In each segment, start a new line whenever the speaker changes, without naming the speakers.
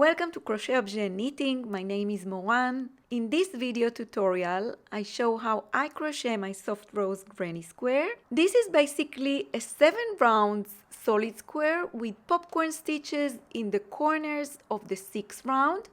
Welcome to CrochetObjet Knitting. My name is Moran. In this video tutorial, I show how I crochet my soft rose granny square. This is basically a 7 rounds solid square with popcorn stitches in the corners of the 6th round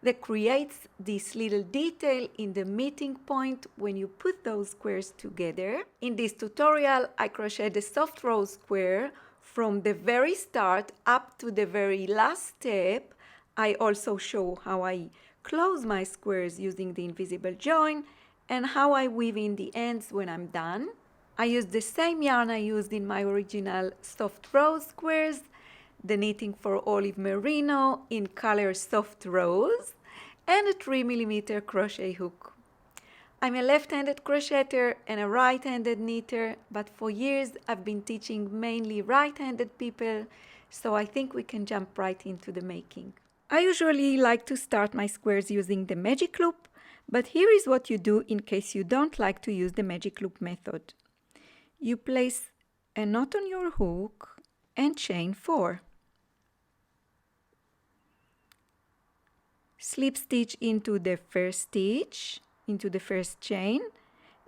that creates this little detail in the meeting point when you put those squares together. In this tutorial, I crochet the soft rose square from the very start up to the very last step. I also show how I close my squares using the invisible join and how I weave in the ends when I'm done. I use the same yarn I used in my original soft rose squares, the knitting for olive merino in color soft rose, and a 3mm crochet hook. I'm a left-handed crocheter and a right-handed knitter, but for years I've been teaching mainly right-handed people, so I think we can jump right into the making. I usually like to start my squares using the magic loop, but here is what you do in case you don't like to use the magic loop method. You place a knot on your hook and chain 4. Slip stitch into the first stitch, into the first chain,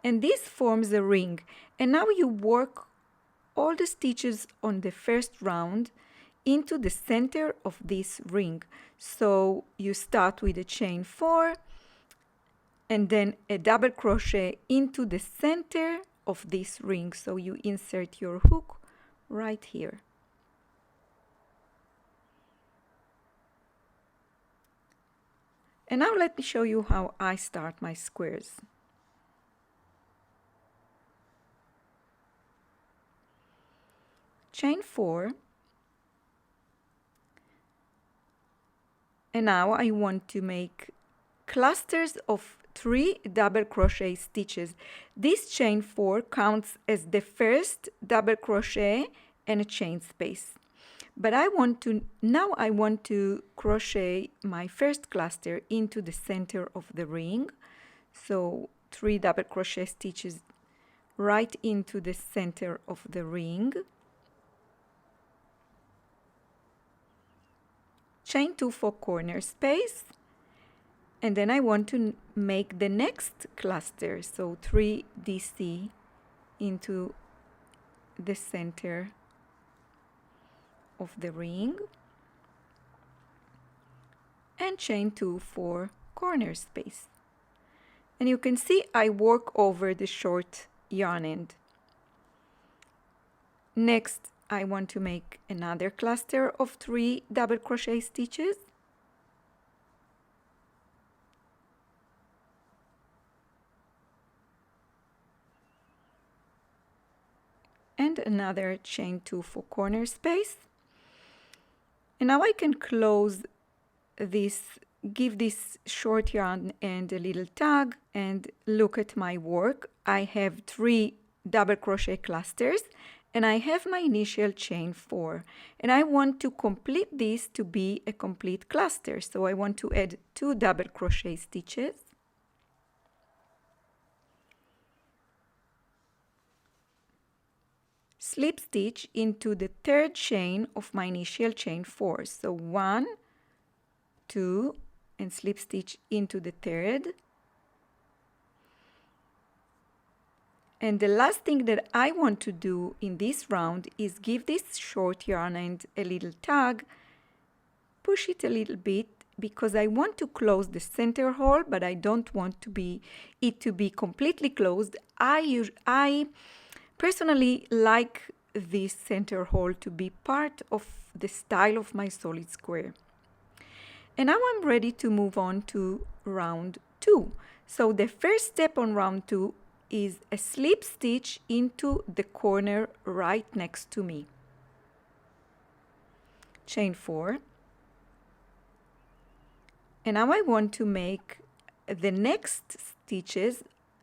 and this forms a ring. And now you work all the stitches on the first round into the center of this ring. So you start with a chain 4 and then a double crochet into the center of this ring. So you insert your hook right here. And now let me show you how I start my squares. Chain 4. And now I want to make clusters of 3 double crochet stitches. This chain 4 counts as the first double crochet and a chain space. But I want to crochet my first cluster into the center of the ring. So 3 double crochet stitches right into the center of the ring. Chain 2 for corner space, and then I want to make the next cluster, so 3 DC into the center of the ring, and chain 2 for corner space. And you can see I work over the short yarn end. Next, I want to make another cluster of 3 double crochet stitches. And another chain 2 for corner space. And now I can close this, give this short yarn end a little tug and look at my work. I have 3 double crochet clusters and I have my initial chain 4, and I want to complete this to be a complete cluster. So I want to add 2 double crochet stitches, slip stitch into the 3rd chain of my initial chain 4. So 1, 2, and slip stitch into the 3rd. And the last thing that I want to do in this round is give this short yarn end a little tug, push it a little bit, because I want to close the center hole, but I don't want it to be completely closed. I personally like this center hole to be part of the style of my solid square. And now I'm ready to move on to round 2. So the first step on round 2 is a slip stitch into the corner right next to me. Chain 4. And now I want to make the next stitches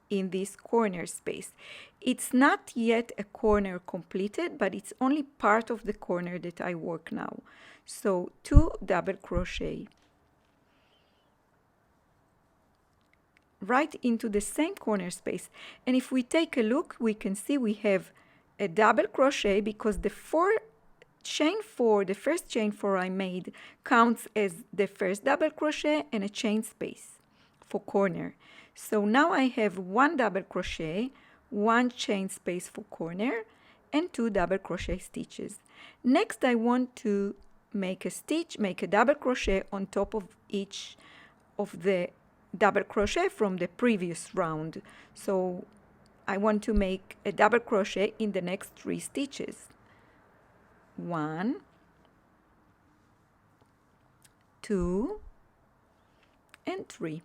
in this corner space. It's not yet a corner completed, but it's only part of the corner that I work now. So 2 double crochet right into the same corner space. And if we take a look, we can see we have a double crochet because the 4 chain 4, the first chain 4 I made, counts as the first double crochet and a chain space for corner. So now I have 1 double crochet, 1 chain space for corner, and 2 double crochet stitches. Next I want to make a double crochet on top of each of the double crochet from the previous round. So I want to make a double crochet in the next 3 stitches. 1, 2, and 3.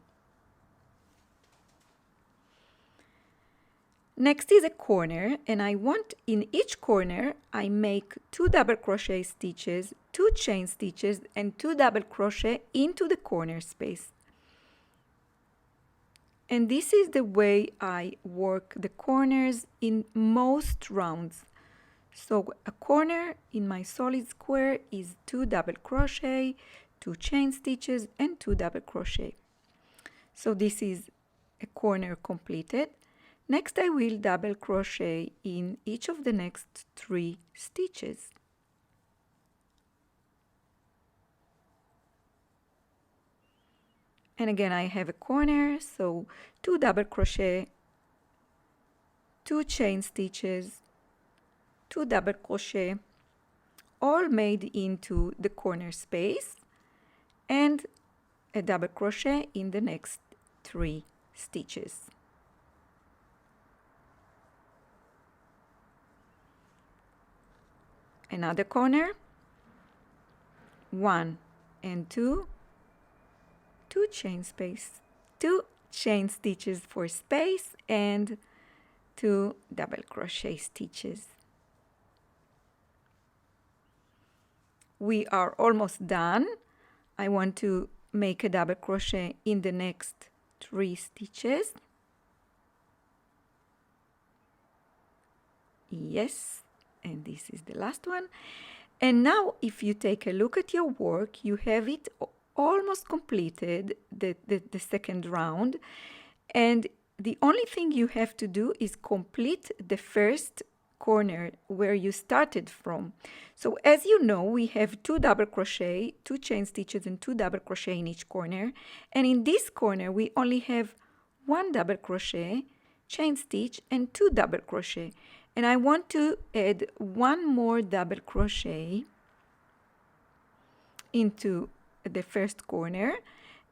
Next is a corner, and I want in each corner I make 2 double crochet stitches, 2 chain stitches, and 2 double crochet into the corner space. And this is the way I work the corners in most rounds. So a corner in my solid square is 2 double crochet, 2 chain stitches, and 2 double crochet. So this is a corner completed. Next I will double crochet in each of the next 3 stitches. And again I have a corner, so 2 double crochet, 2 chain stitches, 2 double crochet, all made into the corner space, and a double crochet in the next 3 stitches. Another corner, 1 and 2, 2 chain space, 2 chain stitches for space, and 2 double crochet stitches. We are almost done. I want to make a double crochet in the next 3 stitches. Yes, and this is the last one. And now if you take a look at your work, you have it almost completed, the second round, and the only thing you have to do is complete the first corner where you started from. So as you know, we have 2 double crochet, 2 chain stitches, and 2 double crochet in each corner, and in this corner we only have 1 double crochet, chain stitch, and 2 double crochet, and I want to add 1 more double crochet into the first corner,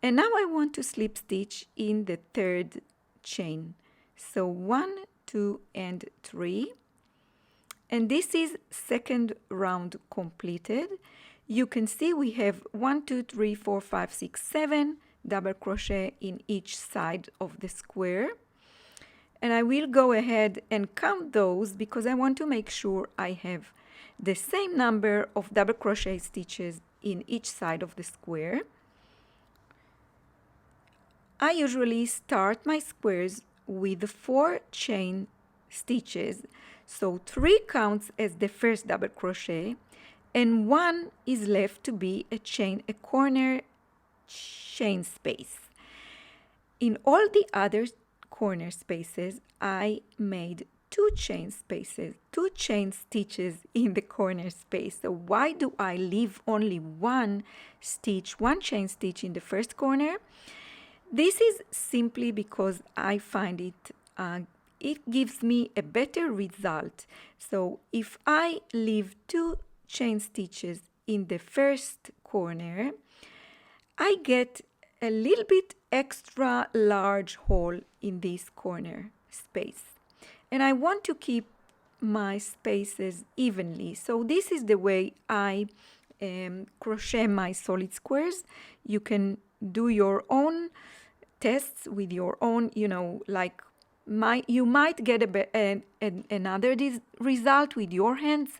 and now I want to slip stitch in the third chain. So 1, 2, and 3, and this is second round completed. You can see we have 1, 2, 3, 4, 5, 6, 7 double crochet in each side of the square, and I will go ahead and count those because I want to make sure I have the same number of double crochet stitches in each side of the square. I usually start my squares with 4 chain stitches, so 3 counts as the first double crochet, and 1 is left to be a corner chain space. In all the other corner spaces, I made 2 chain spaces, 2 chain stitches in the corner space. So why do I leave only 1 stitch, 1 chain stitch in the first corner? This is simply because I find it gives me a better result. So if I leave 2 chain stitches in the first corner, I get a little bit extra large hole in this corner space, and I want to keep my spaces evenly. So this is the way I crochet my solid squares. You can do your own tests with your own, like you might get another result with your hands,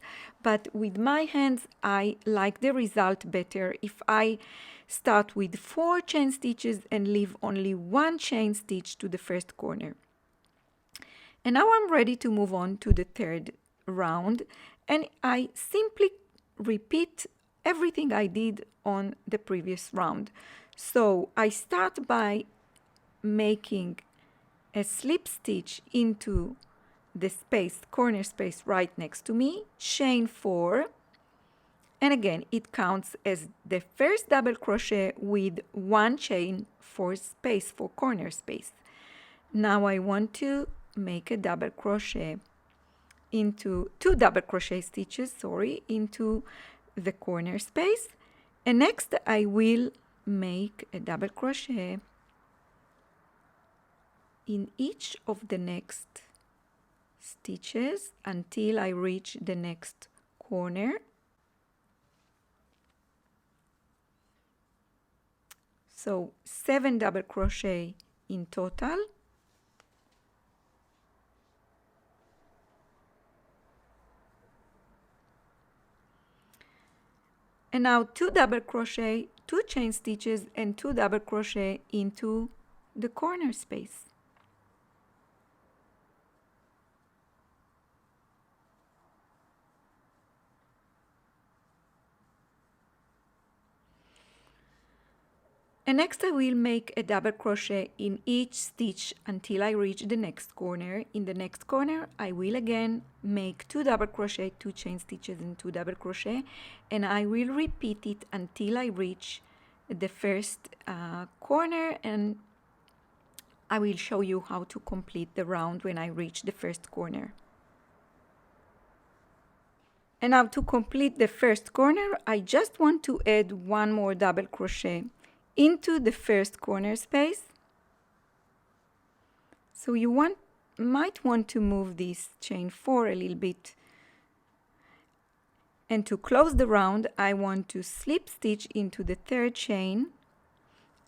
but with my hands I like the result better if I start with 4 chain stitches and leave only 1 chain stitch to the first corner. And now I'm ready to move on to the third round, and I simply repeat everything I did on the previous round. So I start by making a slip stitch into the space, corner space right next to me, chain 4, And again, it counts as the first double crochet with 1 chain for space, for corner space. Now I want to make a double crochet into 2 double crochet stitches, into the corner space. And next I will make a double crochet in each of the next stitches until I reach the next corner. So 7 double crochet in total. And now 2 double crochet, 2 chain stitches and 2 double crochet into the corner space. And next I will make a double crochet in each stitch until I reach the next corner. In the next corner I will again make 2 double crochet, 2 chain stitches and 2 double crochet, and I will repeat it until I reach the first corner, and I will show you how to complete the round when I reach the first corner. And now to complete the first corner, I just want to add 1 more double crochet into the first corner space. So you might want to move this chain 4 a little bit. And to close the round, I want to slip stitch into the 3rd chain,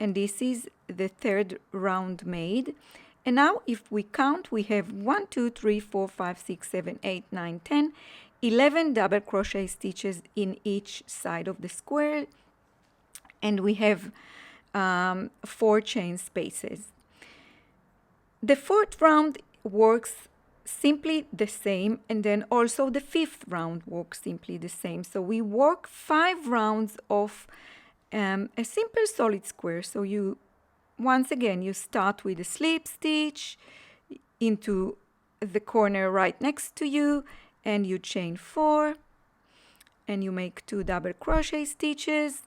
and this is the 3rd round made. And now if we count, we have 1, 2, 3, 4, 5, 6, 7, 8, 9, 10, 11 double crochet stitches in each side of the square, and we have 4 chain spaces. The 4th round works simply the same, and then also the 5th round works simply the same. So we work 5 rounds of a simple solid square. So once again you start with a slip stitch into the corner right next to you, and you chain 4 and you make 2 double crochet stitches,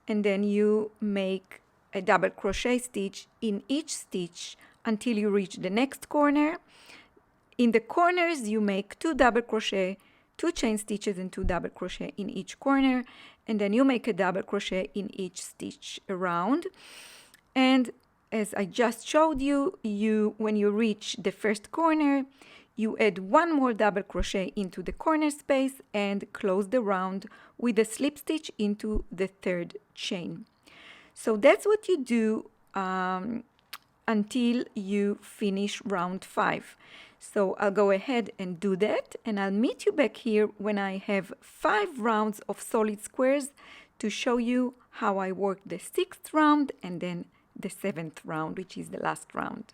and then you make a double crochet stitch in each stitch until you reach the next corner. In the corners you make 2 double crochet, 2 chain stitches and 2 double crochet in each corner, and then you make a double crochet in each stitch around. And as I just showed you, when you reach the first corner, you add 1 more double crochet into the corner space and close the round with a slip stitch into the 3rd chain. So that's what you do until you finish round 5. So I'll go ahead and do that, and I'll meet you back here when I have 5 rounds of solid squares to show you how I work the 6th round and then the 7th round, which is the last round.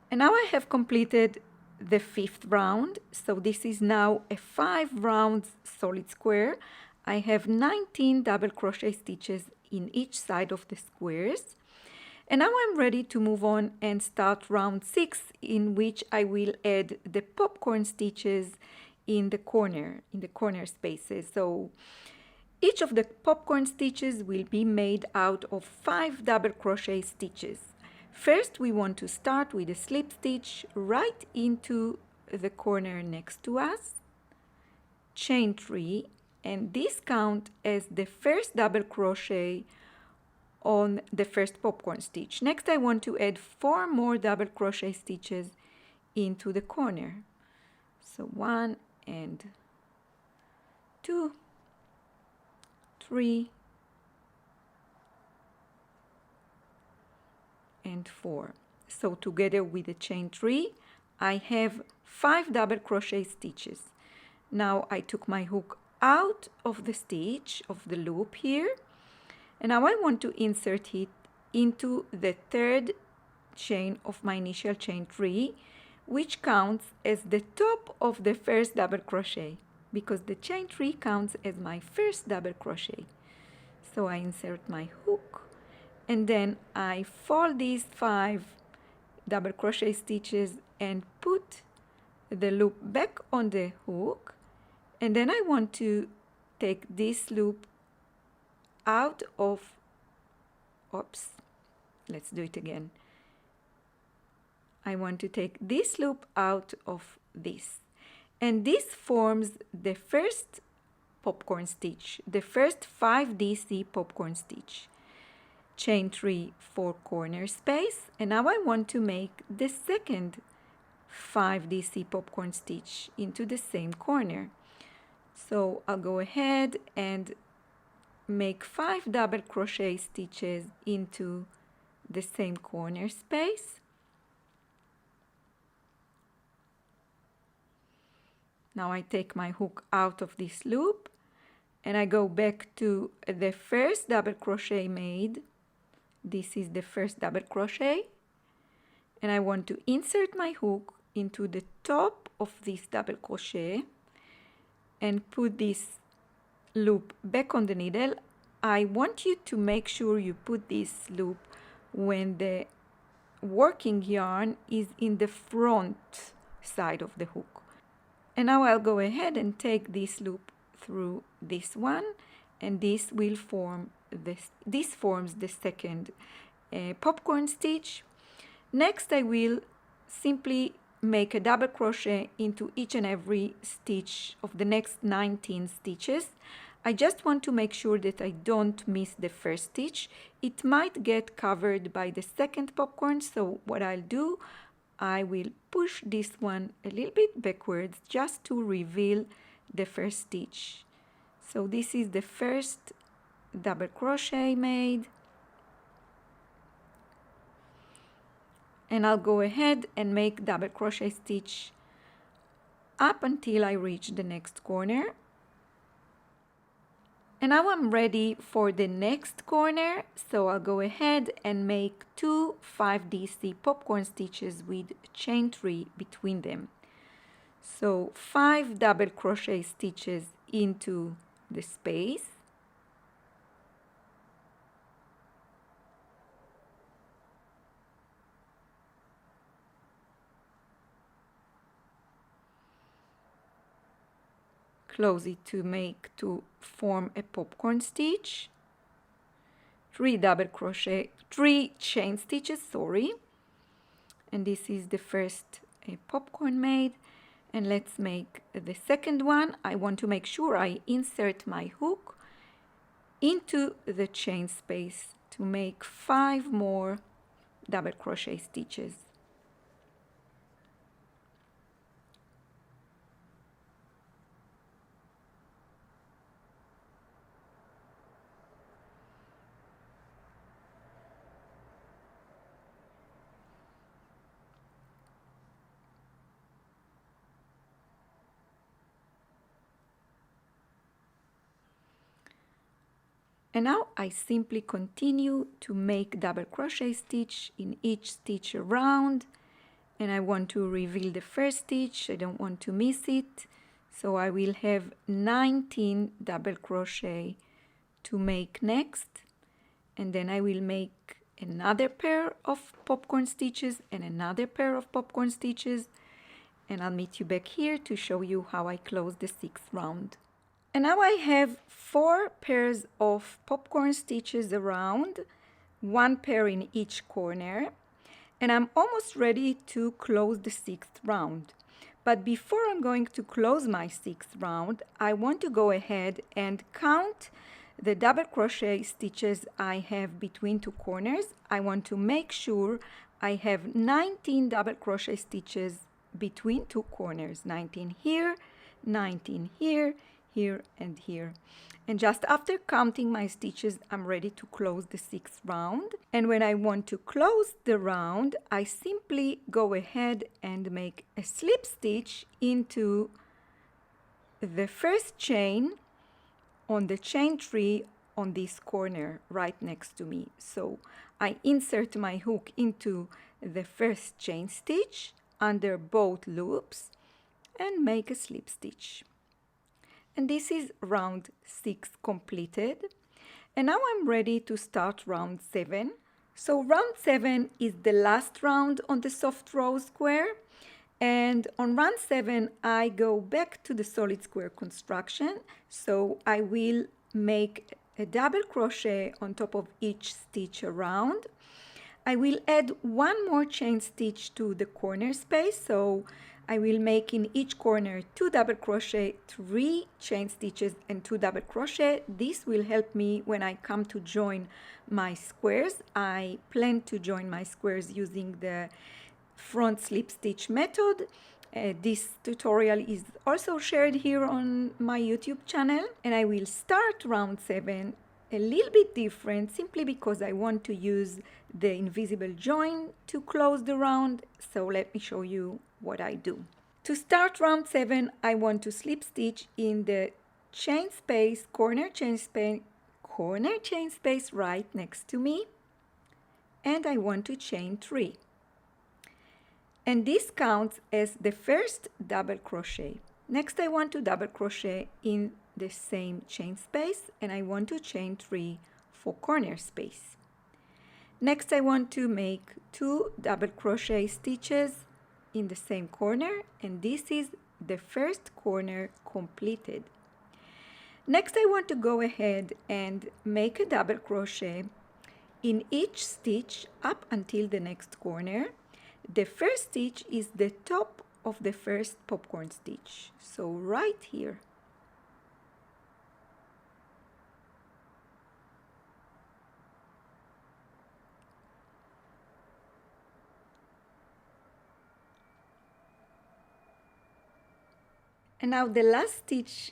And now I have completed the 5th round. So this is now a 5 rounds solid square. I have 19 double crochet stitches in each side of the squares. And now I'm ready to move on and start round 6, in which I will add the popcorn stitches in the corner spaces. So each of the popcorn stitches will be made out of 5 double crochet stitches. First, we want to start with a slip stitch right into the corner next to us, chain 3, and this counts as the first double crochet on the first popcorn stitch. Next, I want to add 4 more double crochet stitches into the corner. So 1 and 2, 3, and 4. So together with the chain 3, I have 5 double crochet stitches. Now I took my hook out of the stitch of the loop here, and now I want to insert it into the 3rd chain of my initial chain 3, which counts as the top of the first double crochet, because the chain 3 counts as my first double crochet. So I insert my hook, and then I fold these 5 double crochet stitches and put the loop back on the hook, and then I want to take this loop out of, oops, let's do it again. I want to take this loop out of this, and this forms the first popcorn stitch, the first 5DC popcorn stitch. Chain 3 4 corner space, and now I want to make the second 5DC popcorn stitch into the same corner. So I'll go ahead and make 5 double crochet stitches into the same corner space. Now I take my hook out of this loop and I go back to the first double crochet made. This is the first double crochet, and I want to insert my hook into the top of this double crochet and put this loop back on the needle. I want you to make sure you put this loop when the working yarn is in the front side of the hook. And now I'll go ahead and take this loop through this one, and this will form this forms the second popcorn stitch. Next I will simply make a double crochet into each and every stitch of the next 19 stitches. I just want to make sure that I don't miss the first stitch. It might get covered by the second popcorn, so what I'll do, I will push this one a little bit backwards just to reveal the first stitch. So this is the first double crochet made, and I'll go ahead and make double crochet stitch up until I reach the next corner. And now I'm ready for the next corner, so I'll go ahead and make 2 5DC popcorn stitches with chain 3 between them. So 5 double crochet stitches into the space, close it to form a popcorn stitch, 3 chain stitches, and this is the first popcorn made. And let's make the second one. I want to make sure I insert my hook into the chain space to make 5 more double crochet stitches. And now I simply continue to make double crochet stitch in each stitch around, and I want to reveal the first stitch. I don't want to miss it, so I will have 19 double crochet to make next, and then I will make another pair of popcorn stitches and another pair of popcorn stitches, and I'll meet you back here to show you how I close the 6th round. And now I have 4 pairs of popcorn stitches around, 1 pair in each corner, and I'm almost ready to close the 6th round. But before I'm going to close my 6th round, I want to go ahead and count the double crochet stitches I have between 2 corners. I want to make sure I have 19 double crochet stitches between 2 corners, 19 here, 19 here, here and here. And just after counting my stitches, I'm ready to close the 6th round. And when I want to close the round, I simply go ahead and make a slip stitch into the first chain on the chain 3 on this corner right next to me. So I insert my hook into the first chain stitch under both loops and make a slip stitch. And this is round 6 completed. And now I'm ready to start round 7. So round 7 is the last round on the soft rose square. And on round 7, I go back to the solid square construction. So I will make a double crochet on top of each stitch around. I will add one more chain stitch to the corner space. So I will make in each corner 2 double crochet, 3 chain stitches and 2 double crochet. This will help me when I come to join my squares. I plan to join my squares using the front slip stitch method. This tutorial is also shared here on my YouTube channel, and I will start round 7 a little bit different simply because I want to use the invisible join to close the round. So let me show you what I do. To start round 7, I want to slip stitch in the chain space, corner chain space right next to me, and I want to chain 3. And this counts as the first double crochet. Next, I want to double crochet in the same chain space, and I want to chain 3 for corner space. Next, I want to make 2 double crochet stitches in the same corner, and this is the first corner completed. Next, I want to go ahead and make a double crochet in each stitch up until the next corner. The first stitch is the top of the first popcorn stitch, so right here. And now the last stitch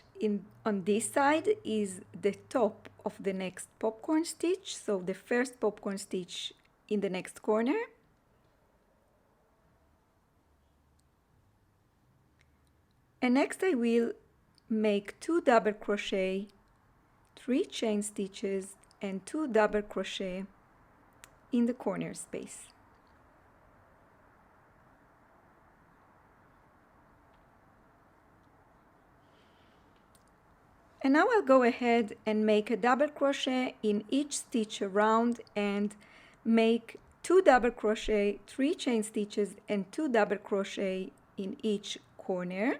on this side is the top of the next popcorn stitch, so the first popcorn stitch in the next corner. And next I will make 2 double crochet, 3 chain stitches and 2 double crochet in the corner space. And now I'll go ahead and make a double crochet in each stitch around and make 2 double crochet, 3 chain stitches and 2 double crochet in each corner.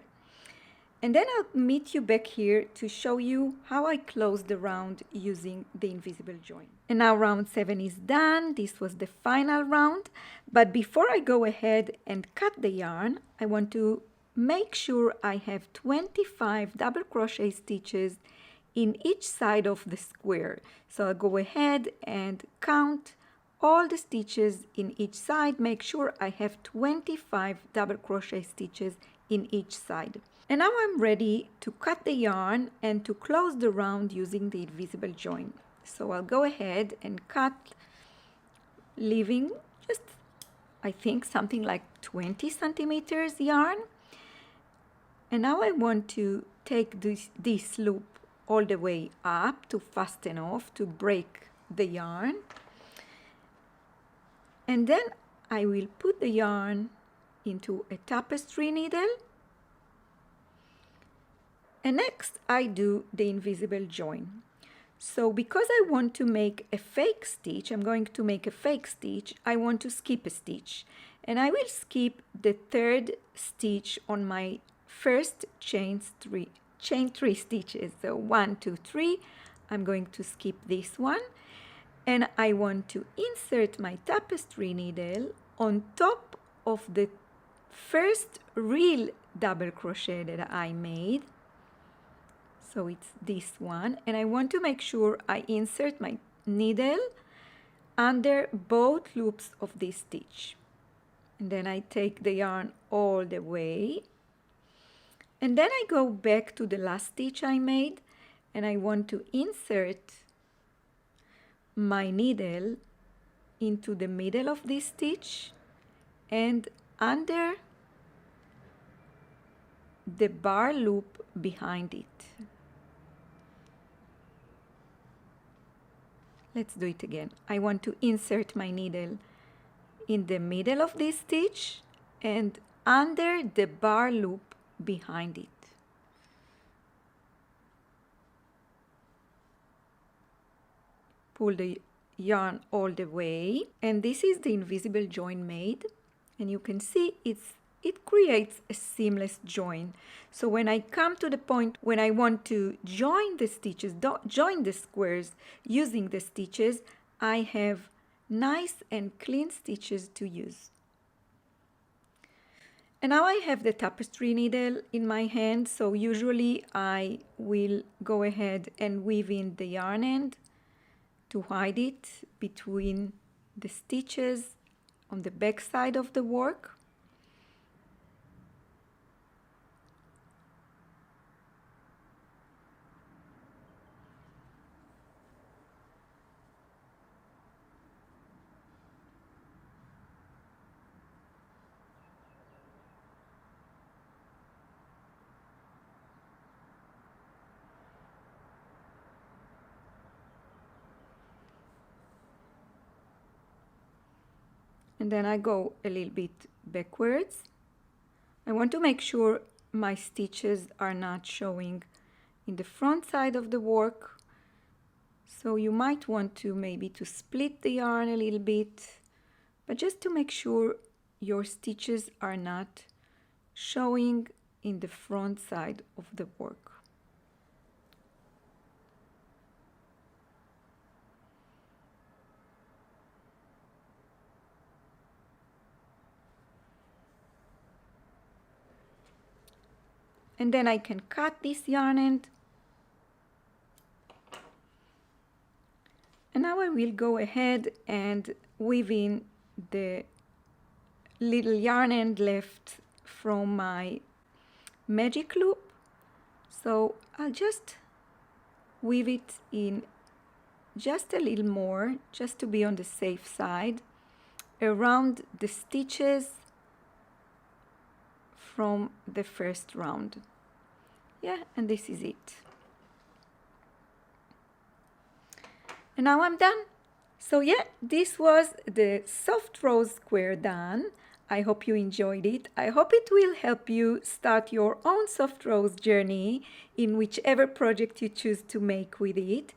And then I'll meet you back here to show you how I close the round using the invisible join. And now round 7 is done. This was the final round. But before I go ahead and cut the yarn, I want to make sure I have 25 double crochet stitches in each side of the square. So I'll go ahead and count all the stitches in each side. Make sure I have 25 double crochet stitches in each side. And now I'm ready to cut the yarn and to close the round using the invisible join. So I'll go ahead and cut, leaving just, I think, something like 20 centimeters yarn. And now I want to take this loop all the way up to fasten off, to break the yarn. And then I will put the yarn into a tapestry needle. And next I do the invisible join. So because I want to make a fake stitch, I'm going to make a fake stitch, I want to skip a stitch. And I will skip the 3rd stitch on my first chain 3 stitches. So 1, 2, 3, I'm going to skip this one. And I want to insert my tapestry needle on top of the first real double crochet that I made. So it's this one, and I want to make sure I insert my needle under both loops of this stitch. And then I take the yarn all the way, and then I go back to the last stitch I made, and I want to insert my needle into the middle of this stitch and under the bar loop behind it. Let's do it again. I want to insert my needle in the middle of this stitch and under the bar loop behind it. Pull the yarn all the way, and this is the invisible join made, and you can see it's it creates a seamless join. So when I come to the point when I want to join the stitches, join the squares using the stitches, I have nice and clean stitches to use. And now I have the tapestry needle in my hand, so usually I will go ahead and weave in the yarn end to hide it between the stitches on the back side of the work. And then I go a little bit backwards. I want to make sure my stitches are not showing in the front side of the work. So you might want to maybe to split the yarn a little bit, but just to make sure your stitches are not showing in the front side of the work. And then I can cut this yarn end. And now I will go ahead and weave in the little yarn end left from my magic loop. So I'll just weave it in just a little more, just to be on the safe side, around the stitches from the first round. Yeah, and this is it. And now I'm done. So yeah, this was the soft rose square done. I hope you enjoyed it. I hope it will help you start your own soft rose journey in whichever project you choose to make with it.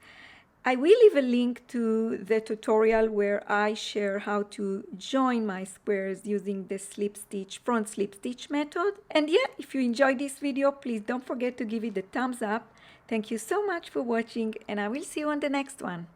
I will leave a link to the tutorial where I share how to join my squares using the slip stitch, front slip stitch method. And yeah, if you enjoyed this video, please don't forget to give it a thumbs up. Thank you so much for watching, and I will see you on the next one.